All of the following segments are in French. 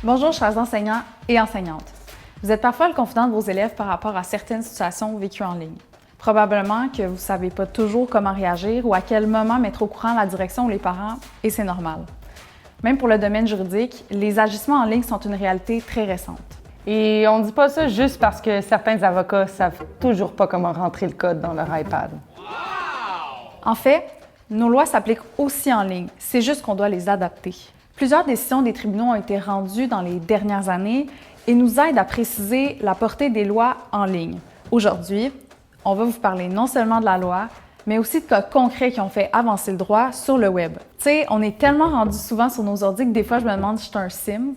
Bonjour, chers enseignants et enseignantes. Vous êtes parfois le confident de vos élèves par rapport à certaines situations vécues en ligne. Probablement que vous ne savez pas toujours comment réagir ou à quel moment mettre au courant la direction ou les parents, et c'est normal. Même pour le domaine juridique, les agissements en ligne sont une réalité très récente. Et on ne dit pas ça juste parce que certains avocats savent toujours pas comment rentrer le code dans leur iPad. En fait, nos lois s'appliquent aussi en ligne, c'est juste qu'on doit les adapter. Plusieurs décisions des tribunaux ont été rendues dans les dernières années et nous aident à préciser la portée des lois en ligne. Aujourd'hui, on va vous parler non seulement de la loi, mais aussi de cas concrets qui ont fait avancer le droit sur le web. Tu sais, on est tellement rendu souvent sur nos ordi que des fois je me demande si je suis un sim.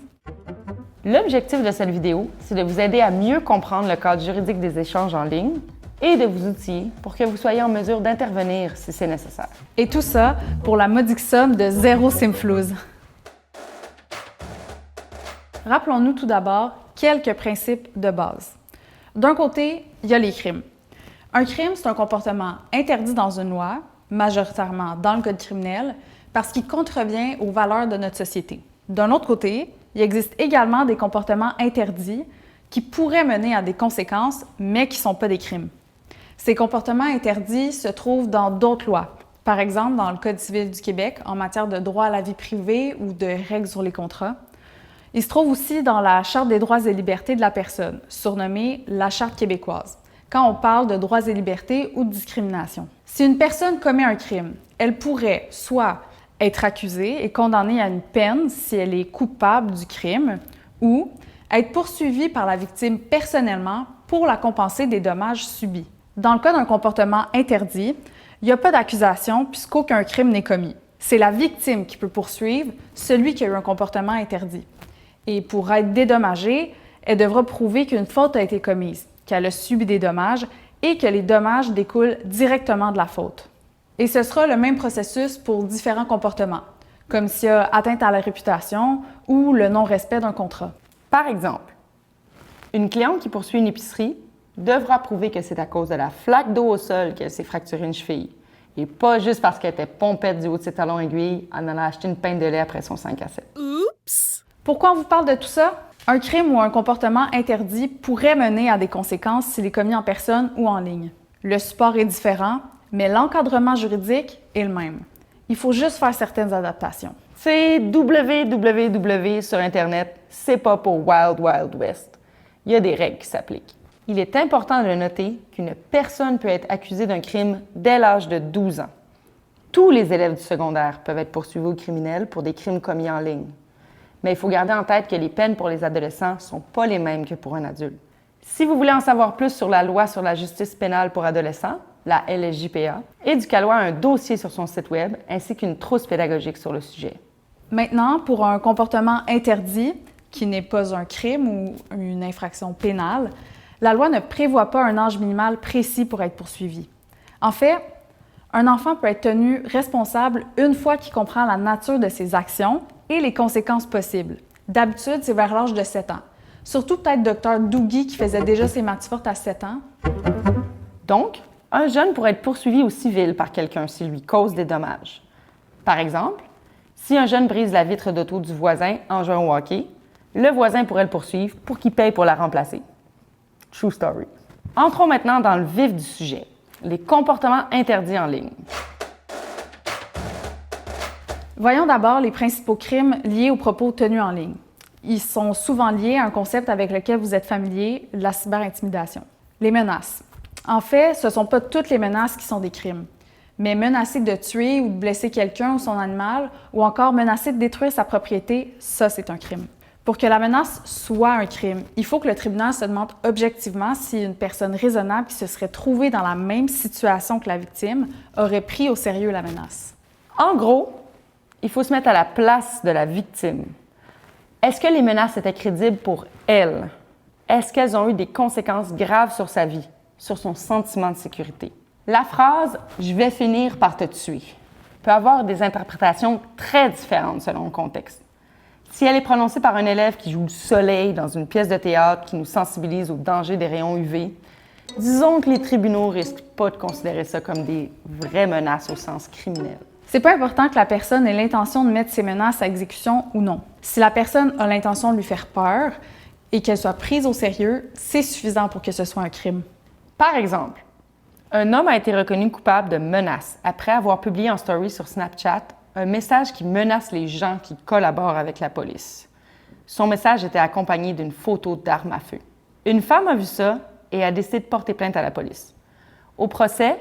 L'objectif de cette vidéo, c'est de vous aider à mieux comprendre le cadre juridique des échanges en ligne et de vous outiller pour que vous soyez en mesure d'intervenir si c'est nécessaire. Et tout ça pour la modique somme de 0 simflouz. Rappelons-nous tout d'abord quelques principes de base. D'un côté, il y a les crimes. Un crime, c'est un comportement interdit dans une loi, majoritairement dans le code criminel, parce qu'il contrevient aux valeurs de notre société. D'un autre côté, il existe également des comportements interdits qui pourraient mener à des conséquences, mais qui ne sont pas des crimes. Ces comportements interdits se trouvent dans d'autres lois, par exemple dans le Code civil du Québec en matière de droit à la vie privée ou de règles sur les contrats. Il se trouve aussi dans la Charte des droits et libertés de la personne, surnommée la Charte québécoise, quand on parle de droits et libertés ou de discrimination. Si une personne commet un crime, elle pourrait soit être accusée et condamnée à une peine si elle est coupable du crime, ou être poursuivie par la victime personnellement pour la compenser des dommages subis. Dans le cas d'un comportement interdit, il n'y a pas d'accusation puisqu'aucun crime n'est commis. C'est la victime qui peut poursuivre celui qui a eu un comportement interdit. Et pour être dédommagée, elle devra prouver qu'une faute a été commise, qu'elle a subi des dommages et que les dommages découlent directement de la faute. Et ce sera le même processus pour différents comportements, comme s'il y a atteinte à la réputation ou le non-respect d'un contrat. Par exemple, une cliente qui poursuit une épicerie devra prouver que c'est à cause de la flaque d'eau au sol qu'elle s'est fracturée une cheville, et pas juste parce qu'elle était pompette du haut de ses talons aiguilles en allant acheter une pinte de lait après son 5 à 7. Oups! Pourquoi on vous parle de tout ça? Un crime ou un comportement interdit pourrait mener à des conséquences s'il est commis en personne ou en ligne. Le support est différent, mais l'encadrement juridique est le même. Il faut juste faire certaines adaptations. C'est www sur Internet, c'est pas pour Wild Wild West. Il y a des règles qui s'appliquent. Il est important de noter qu'une personne peut être accusée d'un crime dès l'âge de 12 ans. Tous les élèves du secondaire peuvent être poursuivis au criminel pour des crimes commis en ligne. Mais il faut garder en tête que les peines pour les adolescents ne sont pas les mêmes que pour un adulte. Si vous voulez en savoir plus sur la loi sur la justice pénale pour adolescents, la LSJPA, Éducalois a un dossier sur son site web ainsi qu'une trousse pédagogique sur le sujet. Maintenant, pour un comportement interdit, qui n'est pas un crime ou une infraction pénale, la loi ne prévoit pas un âge minimal précis pour être poursuivi. En fait, un enfant peut être tenu responsable une fois qu'il comprend la nature de ses actions et les conséquences possibles. D'habitude, c'est vers l'âge de 7 ans. Surtout peut-être Dr Doogie qui faisait déjà ses maths fortes à 7 ans. Donc, un jeune pourrait être poursuivi au civil par quelqu'un s'il lui cause des dommages. Par exemple, si un jeune brise la vitre d'auto du voisin en jouant au hockey, le voisin pourrait le poursuivre pour qu'il paye pour la remplacer. True story. Entrons maintenant dans le vif du sujet, les comportements interdits en ligne. Voyons d'abord les principaux crimes liés aux propos tenus en ligne. Ils sont souvent liés à un concept avec lequel vous êtes familier, la cyberintimidation. Les menaces. En fait, ce ne sont pas toutes les menaces qui sont des crimes, mais menacer de tuer ou de blesser quelqu'un ou son animal, ou encore menacer de détruire sa propriété, ça c'est un crime. Pour que la menace soit un crime, il faut que le tribunal se demande objectivement si une personne raisonnable qui se serait trouvée dans la même situation que la victime aurait pris au sérieux la menace. En gros, il faut se mettre à la place de la victime. Est-ce que les menaces étaient crédibles pour elle? Est-ce qu'elles ont eu des conséquences graves sur sa vie, sur son sentiment de sécurité? La phrase « je vais finir par te tuer » peut avoir des interprétations très différentes selon le contexte. Si elle est prononcée par un élève qui joue le soleil dans une pièce de théâtre qui nous sensibilise au danger des rayons UV, disons que les tribunaux risquent pas de considérer ça comme des vraies menaces au sens criminel. C'est pas important que la personne ait l'intention de mettre ses menaces à exécution ou non. Si la personne a l'intention de lui faire peur et qu'elle soit prise au sérieux, c'est suffisant pour que ce soit un crime. Par exemple, un homme a été reconnu coupable de menaces après avoir publié en story sur Snapchat un message qui menace les gens qui collaborent avec la police. Son message était accompagné d'une photo d'arme à feu. Une femme a vu ça et a décidé de porter plainte à la police. Au procès,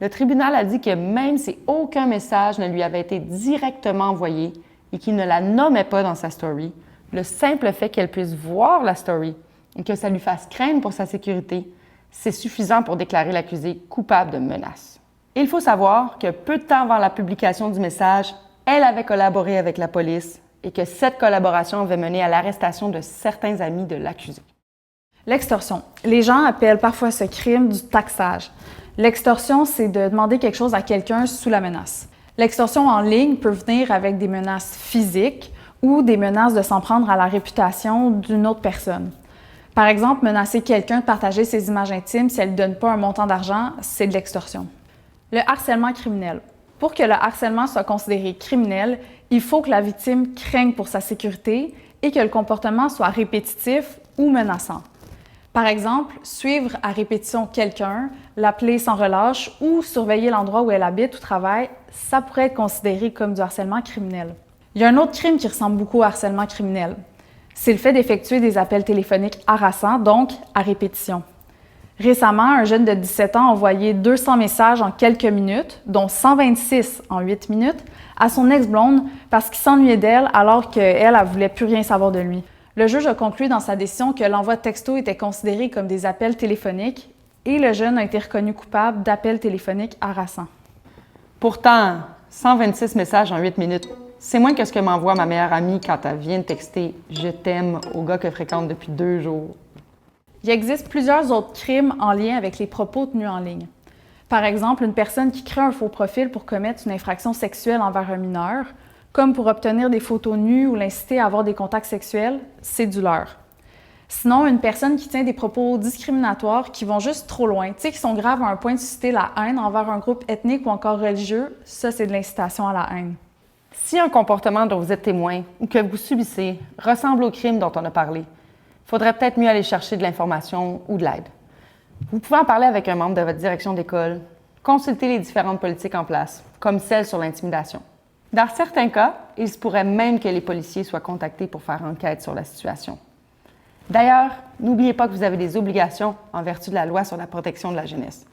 le tribunal a dit que même si aucun message ne lui avait été directement envoyé et qu'il ne la nommait pas dans sa story, le simple fait qu'elle puisse voir la story et que ça lui fasse craindre pour sa sécurité, c'est suffisant pour déclarer l'accusé coupable de menace. Il faut savoir que peu de temps avant la publication du message, elle avait collaboré avec la police et que cette collaboration avait mené à l'arrestation de certains amis de l'accusé. L'extorsion. Les gens appellent parfois ce crime du taxage. L'extorsion, c'est de demander quelque chose à quelqu'un sous la menace. L'extorsion en ligne peut venir avec des menaces physiques ou des menaces de s'en prendre à la réputation d'une autre personne. Par exemple, menacer quelqu'un de partager ses images intimes si elle ne donne pas un montant d'argent, c'est de l'extorsion. Le harcèlement criminel. Pour que le harcèlement soit considéré criminel, il faut que la victime craigne pour sa sécurité et que le comportement soit répétitif ou menaçant. Par exemple, suivre à répétition quelqu'un, l'appeler sans relâche ou surveiller l'endroit où elle habite ou travaille, ça pourrait être considéré comme du harcèlement criminel. Il y a un autre crime qui ressemble beaucoup au harcèlement criminel. C'est le fait d'effectuer des appels téléphoniques harassants, donc à répétition. Récemment, un jeune de 17 ans a envoyé 200 messages en quelques minutes, dont 126 en 8 minutes, à son ex-blonde parce qu'il s'ennuyait d'elle alors qu'elle ne voulait plus rien savoir de lui. Le juge a conclu dans sa décision que l'envoi de textos était considéré comme des appels téléphoniques et le jeune a été reconnu coupable d'appels téléphoniques harassants. Pourtant, 126 messages en 8 minutes, c'est moins que ce que m'envoie ma meilleure amie quand elle vient de texter « Je t'aime » au gars qu'elle fréquente depuis 2 jours. Il existe plusieurs autres crimes en lien avec les propos tenus en ligne. Par exemple, une personne qui crée un faux profil pour commettre une infraction sexuelle envers un mineur, comme pour obtenir des photos nues ou l'inciter à avoir des contacts sexuels, c'est du leurre. Sinon, une personne qui tient des propos discriminatoires qui vont juste trop loin, qui sont graves à un point de susciter la haine envers un groupe ethnique ou encore religieux, ça c'est de l'incitation à la haine. Si un comportement dont vous êtes témoin ou que vous subissez ressemble au crime dont on a parlé, il faudrait peut-être mieux aller chercher de l'information ou de l'aide. Vous pouvez en parler avec un membre de votre direction d'école, consulter les différentes politiques en place, comme celle sur l'intimidation. Dans certains cas, il se pourrait même que les policiers soient contactés pour faire enquête sur la situation. D'ailleurs, n'oubliez pas que vous avez des obligations en vertu de la loi sur la protection de la jeunesse.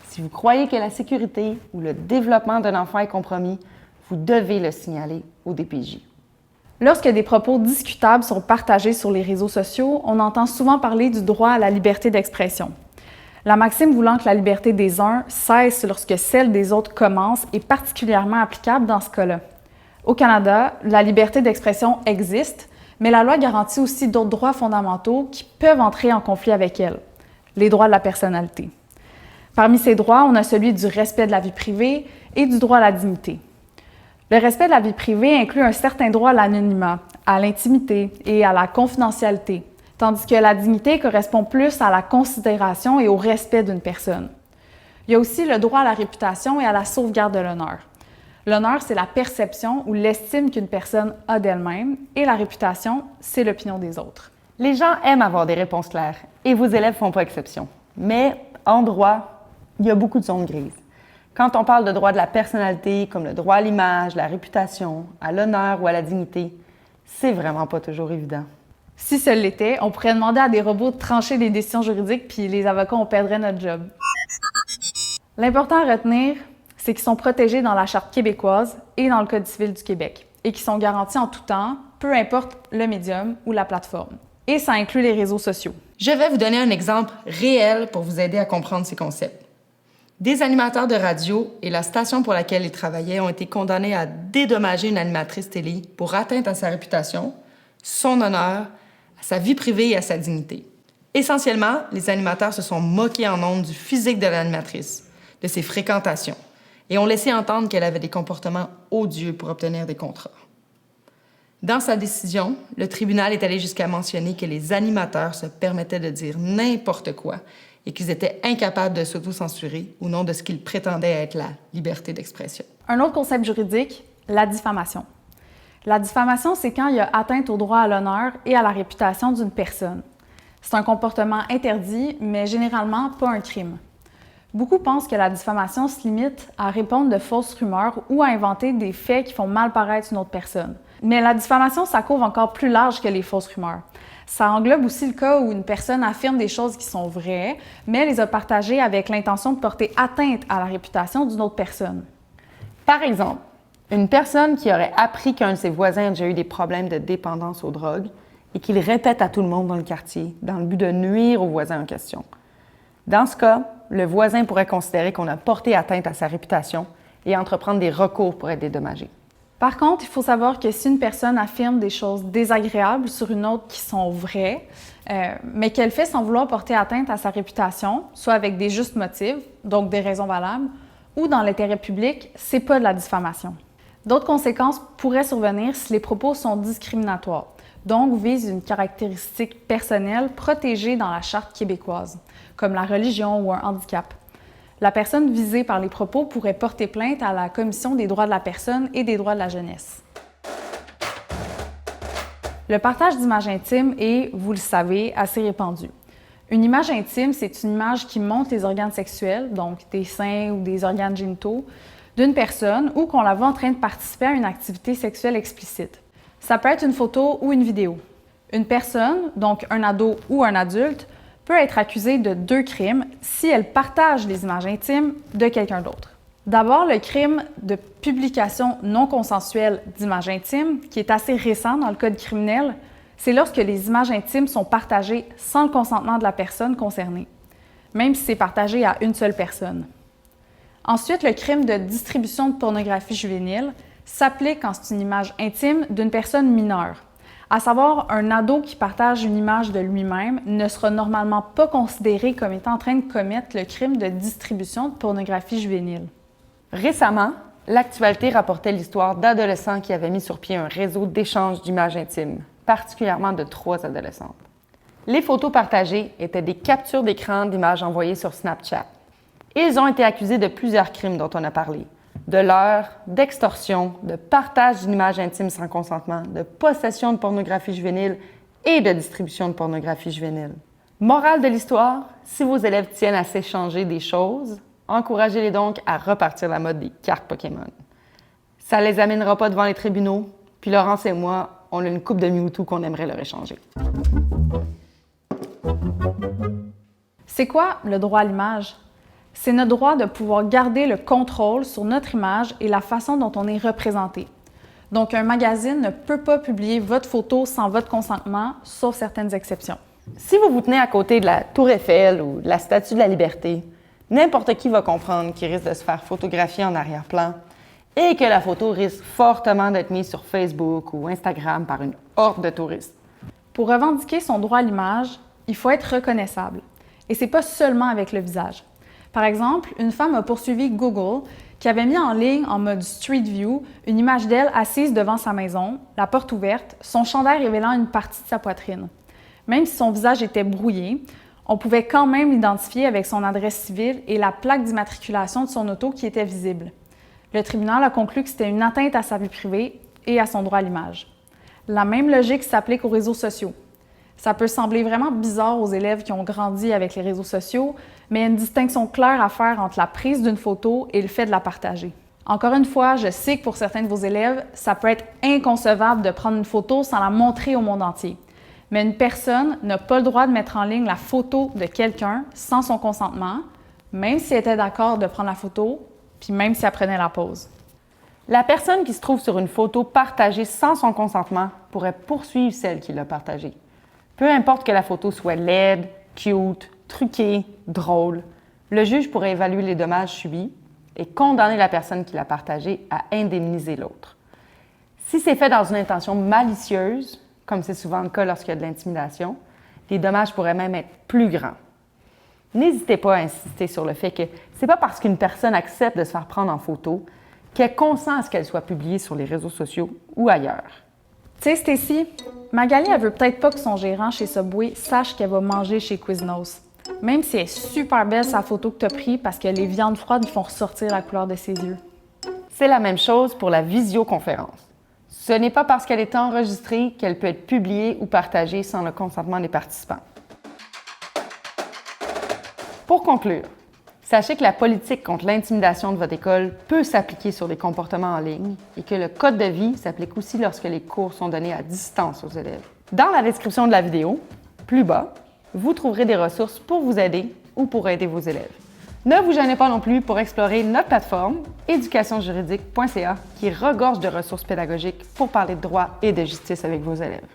Si vous croyez que la sécurité ou le développement d'un enfant est compromis, vous devez le signaler au DPJ. Lorsque des propos discutables sont partagés sur les réseaux sociaux, on entend souvent parler du droit à la liberté d'expression. La maxime voulant que la liberté des uns cesse lorsque celle des autres commence est particulièrement applicable dans ce cas-là. Au Canada, la liberté d'expression existe, mais la loi garantit aussi d'autres droits fondamentaux qui peuvent entrer en conflit avec elle, les droits de la personnalité. Parmi ces droits, on a celui du respect de la vie privée et du droit à la dignité. Le respect de la vie privée inclut un certain droit à l'anonymat, à l'intimité et à la confidentialité, tandis que la dignité correspond plus à la considération et au respect d'une personne. Il y a aussi le droit à la réputation et à la sauvegarde de l'honneur. L'honneur, c'est la perception ou l'estime qu'une personne a d'elle-même, et la réputation, c'est l'opinion des autres. Les gens aiment avoir des réponses claires, et vos élèves ne font pas exception. Mais en droit, il y a beaucoup de zones grises. Quand on parle de droit de la personnalité, comme le droit à l'image, la réputation, à l'honneur ou à la dignité, c'est vraiment pas toujours évident. Si ce l'était, on pourrait demander à des robots de trancher les décisions juridiques, puis les avocats, on perdrait notre job. L'important à retenir, c'est qu'ils sont protégés dans la Charte québécoise et dans le Code civil du Québec, et qu'ils sont garantis en tout temps, peu importe le médium ou la plateforme. Et ça inclut les réseaux sociaux. Je vais vous donner un exemple réel pour vous aider à comprendre ces concepts. Des animateurs de radio et la station pour laquelle ils travaillaient ont été condamnés à dédommager une animatrice télé pour atteinte à sa réputation, son honneur, à sa vie privée et à sa dignité. Essentiellement, les animateurs se sont moqués en ondes du physique de l'animatrice, de ses fréquentations, et ont laissé entendre qu'elle avait des comportements odieux pour obtenir des contrats. Dans sa décision, le tribunal est allé jusqu'à mentionner que les animateurs se permettaient de dire n'importe quoi et qu'ils étaient incapables de s'auto-censurer au nom de ce qu'ils prétendaient être la liberté d'expression. Un autre concept juridique, la diffamation. La diffamation, c'est quand il y a atteinte au droit à l'honneur et à la réputation d'une personne. C'est un comportement interdit, mais généralement pas un crime. Beaucoup pensent que la diffamation se limite à répondre de fausses rumeurs ou à inventer des faits qui font mal paraître une autre personne. Mais la diffamation, ça couvre encore plus large que les fausses rumeurs. Ça englobe aussi le cas où une personne affirme des choses qui sont vraies, mais les a partagées avec l'intention de porter atteinte à la réputation d'une autre personne. Par exemple, une personne qui aurait appris qu'un de ses voisins a déjà eu des problèmes de dépendance aux drogues et qu'il répète à tout le monde dans le quartier dans le but de nuire au voisin en question. Dans ce cas, le voisin pourrait considérer qu'on a porté atteinte à sa réputation et entreprendre des recours pour être dédommagé. Par contre, il faut savoir que si une personne affirme des choses désagréables sur une autre qui sont vraies, mais qu'elle fait sans vouloir porter atteinte à sa réputation, soit avec des justes motifs, donc des raisons valables, ou dans l'intérêt public, c'est pas de la diffamation. D'autres conséquences pourraient survenir si les propos sont discriminatoires, donc visent une caractéristique personnelle protégée dans la Charte québécoise, comme la religion ou un handicap. La personne visée par les propos pourrait porter plainte à la Commission des droits de la personne et des droits de la jeunesse. Le partage d'images intimes est, vous le savez, assez répandu. Une image intime, c'est une image qui montre les organes sexuels, donc des seins ou des organes génitaux, d'une personne ou qu'on la voit en train de participer à une activité sexuelle explicite. Ça peut être une photo ou une vidéo. Une personne, donc un ado ou un adulte, peut être accusée de 2 crimes si elle partage les images intimes de quelqu'un d'autre. D'abord, le crime de publication non consensuelle d'images intimes, qui est assez récent dans le code criminel, c'est lorsque les images intimes sont partagées sans le consentement de la personne concernée, même si c'est partagé à une seule personne. Ensuite, le crime de distribution de pornographie juvénile s'applique quand c'est une image intime d'une personne mineure. À savoir, un ado qui partage une image de lui-même ne sera normalement pas considéré comme étant en train de commettre le crime de distribution de pornographie juvénile. Récemment, l'actualité rapportait l'histoire d'adolescents qui avaient mis sur pied un réseau d'échange d'images intimes, particulièrement de 3 adolescentes. Les photos partagées étaient des captures d'écran d'images envoyées sur Snapchat. Ils ont été accusés de plusieurs crimes dont on a parlé. De leurre, d'extorsion, de partage d'une image intime sans consentement, de possession de pornographie juvénile et de distribution de pornographie juvénile. Morale de l'histoire, si vos élèves tiennent à s'échanger des choses, encouragez-les donc à repartir la mode des cartes Pokémon. Ça les amènera pas devant les tribunaux, puis Laurence et moi, on a une coupe de Mewtwo qu'on aimerait leur échanger. C'est quoi le droit à l'image? C'est notre droit de pouvoir garder le contrôle sur notre image et la façon dont on est représenté. Donc, un magazine ne peut pas publier votre photo sans votre consentement, sauf certaines exceptions. Si vous vous tenez à côté de la Tour Eiffel ou de la Statue de la Liberté, n'importe qui va comprendre qu'il risque de se faire photographier en arrière-plan et que la photo risque fortement d'être mise sur Facebook ou Instagram par une horde de touristes. Pour revendiquer son droit à l'image, il faut être reconnaissable. Et c'est pas seulement avec le visage. Par exemple, une femme a poursuivi Google qui avait mis en ligne en mode Street View une image d'elle assise devant sa maison, la porte ouverte, son chandail révélant une partie de sa poitrine. Même si son visage était brouillé, on pouvait quand même l'identifier avec son adresse civile et la plaque d'immatriculation de son auto qui était visible. Le tribunal a conclu que c'était une atteinte à sa vie privée et à son droit à l'image. La même logique s'applique aux réseaux sociaux. Ça peut sembler vraiment bizarre aux élèves qui ont grandi avec les réseaux sociaux, mais il y a une distinction claire à faire entre la prise d'une photo et le fait de la partager. Encore une fois, je sais que pour certains de vos élèves, ça peut être inconcevable de prendre une photo sans la montrer au monde entier. Mais une personne n'a pas le droit de mettre en ligne la photo de quelqu'un sans son consentement, même si elle était d'accord de prendre la photo, puis même si elle prenait la pose. La personne qui se trouve sur une photo partagée sans son consentement pourrait poursuivre celle qui l'a partagée. Peu importe que la photo soit laide, cute, truquée, drôle, le juge pourrait évaluer les dommages subis et condamner la personne qui l'a partagée à indemniser l'autre. Si c'est fait dans une intention malicieuse, comme c'est souvent le cas lorsqu'il y a de l'intimidation, les dommages pourraient même être plus grands. N'hésitez pas à insister sur le fait que c'est pas parce qu'une personne accepte de se faire prendre en photo qu'elle consent à ce qu'elle soit publiée sur les réseaux sociaux ou ailleurs. Tu sais, Stacy, Magali, elle veut peut-être pas que son gérant chez Subway sache qu'elle va manger chez Quiznos. Même si elle est super belle sa photo que tu as prise parce que les viandes froides font ressortir la couleur de ses yeux. C'est la même chose pour la visioconférence. Ce n'est pas parce qu'elle est enregistrée qu'elle peut être publiée ou partagée sans le consentement des participants. Pour conclure, sachez que la politique contre l'intimidation de votre école peut s'appliquer sur des comportements en ligne et que le code de vie s'applique aussi lorsque les cours sont donnés à distance aux élèves. Dans la description de la vidéo, plus bas, vous trouverez des ressources pour vous aider ou pour aider vos élèves. Ne vous gênez pas non plus pour explorer notre plateforme éducationjuridique.ca qui regorge de ressources pédagogiques pour parler de droit et de justice avec vos élèves.